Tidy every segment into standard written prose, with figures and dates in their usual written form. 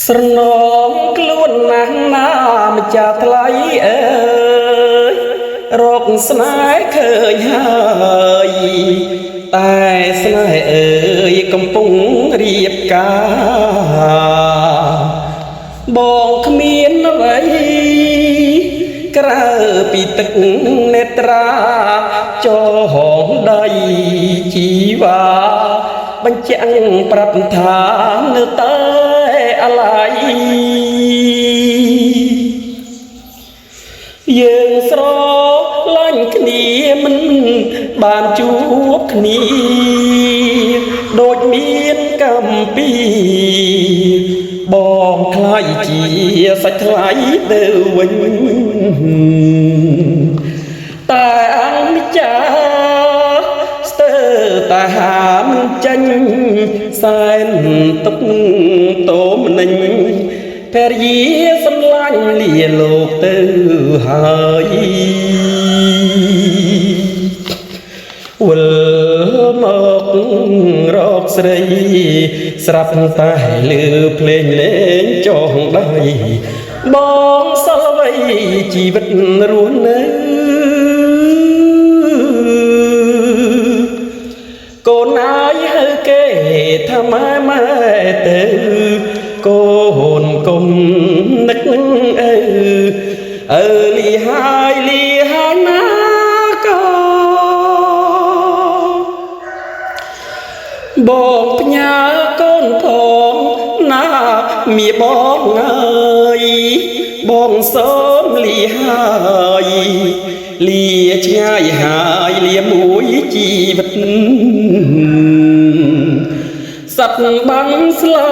ស្រណងខ្លួនណាស់ណាម្ចាស់ថ្លៃអើយរកស្នេហ៍ឃើញហើយតែស្នេហ៍អើយកំពុងរៀបការបងគ្មានអ្វីក្រៅពីទឹកនេត្រាចោហងដៃជីវ៉ាបញ្ជាក់ប្រាប់ថានៅតែអាឡ័យយើងស្រឡាញ់គ្នាមិនបានជួបគ្នាដូចមានកម្មពីបងខ្លាយជាសាច់ថ្លៃទៅវិញតែអនិច្ចាស្ទើរតែហាមិនចាញ់សែនទុកតោមនិញភរិយាសម្លាញ់លាលោកទៅហើយវិលមករកស្រីស្រាប់តែលឺភ្លេងលេងចងដៃបងសល់អ្វីជីវិតរស់នៅកូនអាយហៅគេថាម៉ែទៅកូនកុំនឹកអើលីហើយណាបងផ្ញើកូនផងណាមៀបងអើយបងសូមលីហើយលាឆ្ងាយហើយលាមួយជីវិតសត្វបាំងស្លា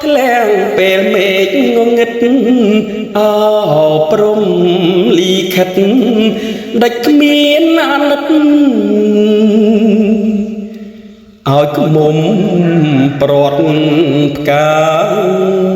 ធ្លាំងពេលមេឃងងឹតអោព្រំលីខិតដាច់គ្មានអាណិតឲ្យក្មុំប្រត់ផ្កា